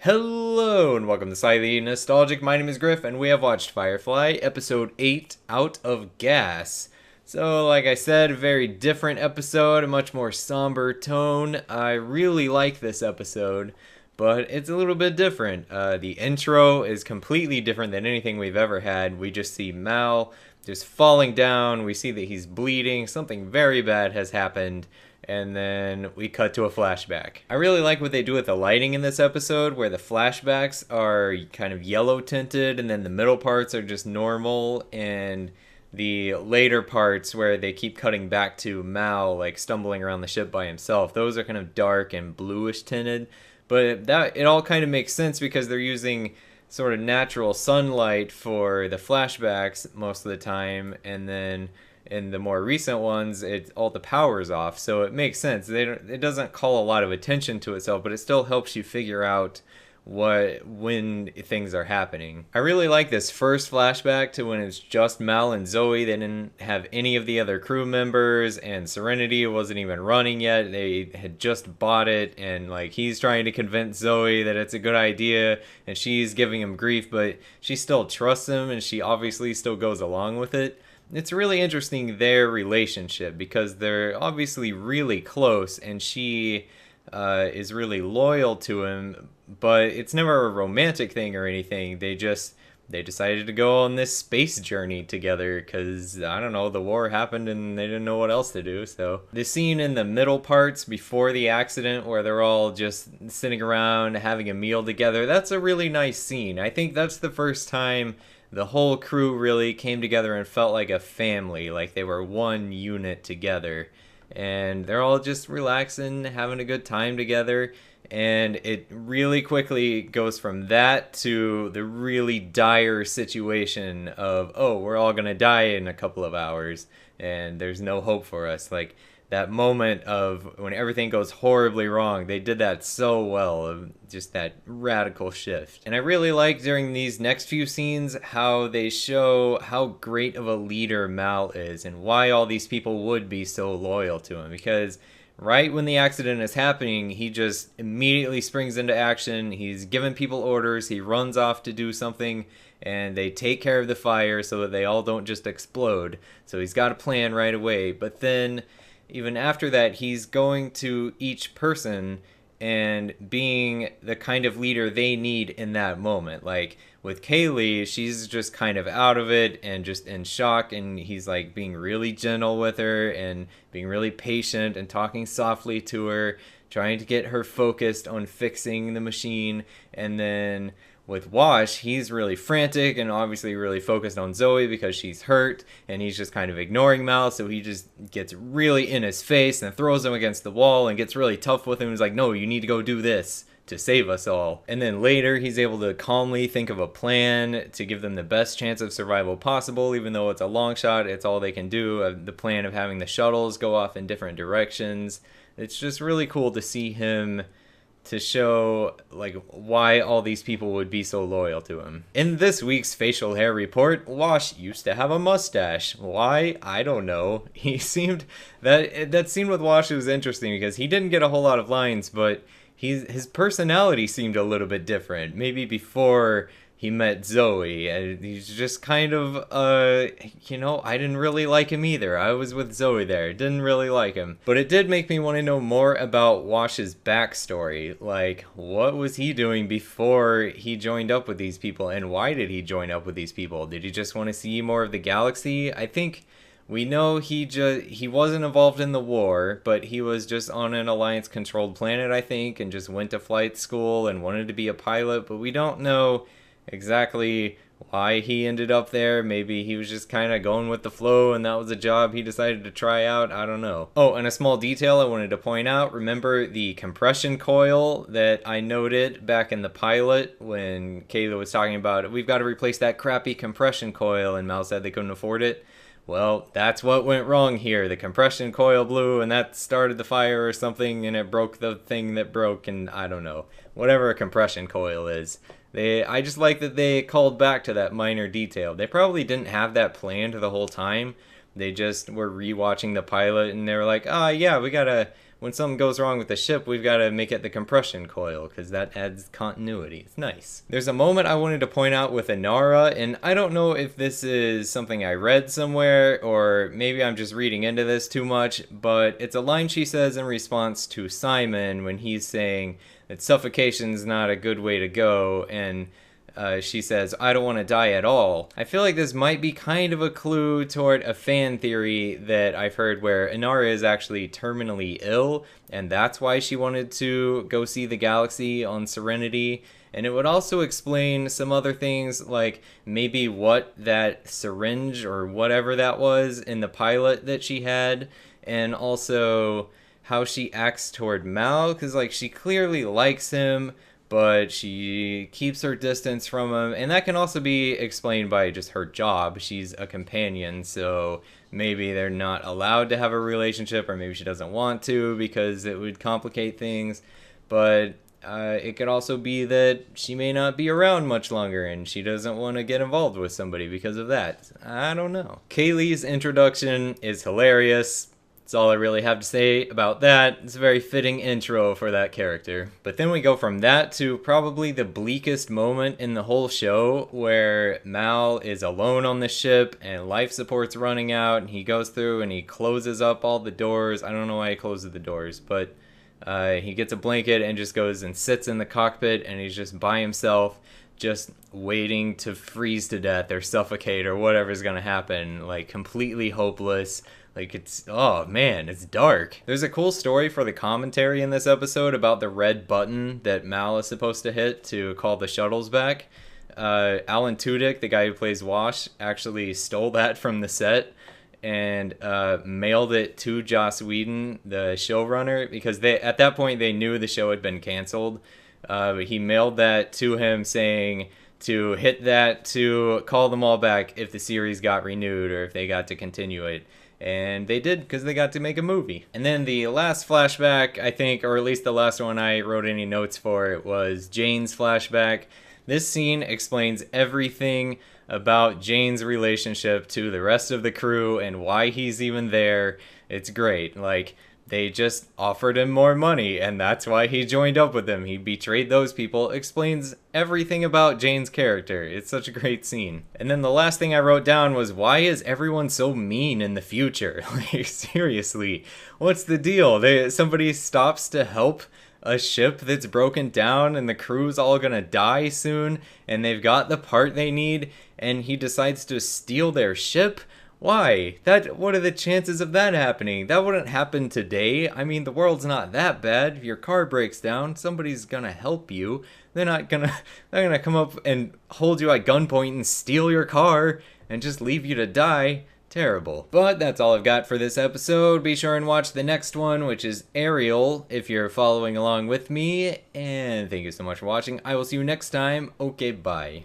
Hello and welcome to Slightly Nostalgic. My name is Griff and we have watched Firefly, episode 8, Out of Gas. So like I said, a very different episode, a much more somber tone. I really like this episode, but it's a little bit different. The intro is completely different than anything we've ever had. We just see Mal just falling down, we see that he's bleeding, something very bad has happened, and then we cut to a flashback. I really like what they do with the lighting in this episode, where the flashbacks are kind of yellow tinted, and then the middle parts are just normal, and the later parts where they keep cutting back to Mal, like stumbling around the ship by himself, those are kind of dark and bluish tinted. But that it all kind of makes sense because they're using sort of natural sunlight for the flashbacks most of the time, and then in the more recent ones, all the power's off, so it makes sense. It doesn't call a lot of attention to itself, but it still helps you figure out when things are happening. I really like this first flashback to when it's just Mel and Zoe. They didn't have any of the other crew members, and Serenity wasn't even running yet. They had just bought it, and like he's trying to convince Zoe that it's a good idea, and she's giving him grief, but she still trusts him, and she obviously still goes along with it. It's really interesting, their relationship, because they're obviously really close, and she is really loyal to him, but it's never a romantic thing or anything. They decided to go on this space journey together because, I don't know, the war happened and they didn't know what else to do. So the scene in the middle parts before the accident where they're all just sitting around having a meal together, that's a really nice scene. I think that's the first time the whole crew really came together and felt like a family, like they were one unit together. And they're all just relaxing, having a good time together. And it really quickly goes from that to the really dire situation of, oh, we're all gonna die in a couple of hours and there's no hope for us. Like that moment of when everything goes horribly wrong, they did that so well, of just that radical shift. And I really like during these next few scenes how they show how great of a leader Mal is and why all these people would be so loyal to him, because right when the accident is happening, he just immediately springs into action. He's giving people orders, he runs off to do something, and they take care of the fire so that they all don't just explode. So he's got a plan right away. But then even after that, he's going to each person and being the kind of leader they need in that moment. Like with Kaylee, she's just kind of out of it and just in shock, and he's like being really gentle with her and being really patient and talking softly to her, trying to get her focused on fixing the machine. And then with Wash, he's really frantic and obviously really focused on Zoe because she's hurt, and he's just kind of ignoring Mal, so he just gets really in his face and throws him against the wall and gets really tough with him. He's like, no, you need to go do this to save us all. And then later, he's able to calmly think of a plan to give them the best chance of survival possible, even though it's a long shot, it's all they can do. The plan of having the shuttles go off in different directions. It's just really cool to see him, to show like why all these people would be so loyal to him. In this week's facial hair report, Wash used to have a mustache. Why? I don't know. He seemed that scene with Wash was interesting because he didn't get a whole lot of lines, but his personality seemed a little bit different. Maybe before he met Zoe, and he's just kind of, I didn't really like him either. I was with Zoe there, didn't really like him. But it did make me want to know more about Wash's backstory. Like, what was he doing before he joined up with these people, and why did he join up with these people? Did he just want to see more of the galaxy? I think we know he wasn't involved in the war, but he was just on an Alliance-controlled planet, I think, and just went to flight school and wanted to be a pilot, but we don't know exactly why he ended up there. Maybe he was just kind of going with the flow and that was a job he decided to try out. I don't know. Oh, and a small detail I wanted to point out. Remember the compression coil that I noted back in the pilot when Kayla was talking about it? We've got to replace that crappy compression coil, and Mal said they couldn't afford it. Well, that's what went wrong here. The compression coil blew and that started the fire or something, and it broke the thing that broke, and I don't know. Whatever a compression coil is. I just like that they called back to that minor detail. They probably didn't have that planned the whole time. They just were rewatching the pilot and they were like, yeah, we gotta when something goes wrong with the ship, we've got to make it the compression coil, because that adds continuity. It's nice. There's a moment I wanted to point out with Inara, and I don't know if this is something I read somewhere, or maybe I'm just reading into this too much, but it's a line she says in response to Simon when he's saying that suffocation's not a good way to go, and she says, "I don't want to die at all." I feel like this might be kind of a clue toward a fan theory that I've heard where Inara is actually terminally ill, and that's why she wanted to go see the galaxy on Serenity. And it would also explain some other things, like maybe what that syringe or whatever that was in the pilot that she had, and also how she acts toward Mal, because like she clearly likes him, but she keeps her distance from him, and that can also be explained by just her job. She's a companion, so maybe they're not allowed to have a relationship, or maybe she doesn't want to because it would complicate things. But it could also be that she may not be around much longer and she doesn't want to get involved with somebody because of that. I don't know. Kaylee's introduction is hilarious. That's all I really have to say about that. It's a very fitting intro for that character. But then we go from that to probably the bleakest moment in the whole show, where Mal is alone on the ship and life support's running out, and he goes through and he closes up all the doors. I don't know why he closes the doors, but he gets a blanket and just goes and sits in the cockpit, and he's just by himself, just waiting to freeze to death or suffocate or whatever's gonna happen. Like, completely hopeless. Like, it's, oh man, it's dark. There's a cool story for the commentary in this episode about the red button that Mal is supposed to hit to call the shuttles back. Alan Tudyk, the guy who plays Wash, actually stole that from the set and mailed it to Joss Whedon, the showrunner, because at that point they knew the show had been canceled. But he mailed that to him saying to hit that to call them all back if the series got renewed or if they got to continue it. And they did, because they got to make a movie. And then the last flashback, I think, or at least the last one I wrote any notes for, it was Jane's flashback. This scene explains everything about Jane's relationship to the rest of the crew and why he's even there. It's great. Like, they just offered him more money, and that's why he joined up with them. He betrayed those people. Explains everything about Jane's character. It's such a great scene. And then the last thing I wrote down was, why is everyone so mean in the future? Like, seriously, what's the deal? Somebody stops to help a ship that's broken down and the crew's all gonna die soon, and they've got the part they need, and he decides to steal their ship? Why? What are the chances of that happening? That wouldn't happen today. I mean, the world's not that bad. If your car breaks down, somebody's gonna help you. They're not gonna come up and hold you at gunpoint and steal your car and just leave you to die. Terrible. But that's all I've got for this episode. Be sure and watch the next one, which is Ariel, if you're following along with me. And thank you so much for watching. I will see you next time. Okay, bye.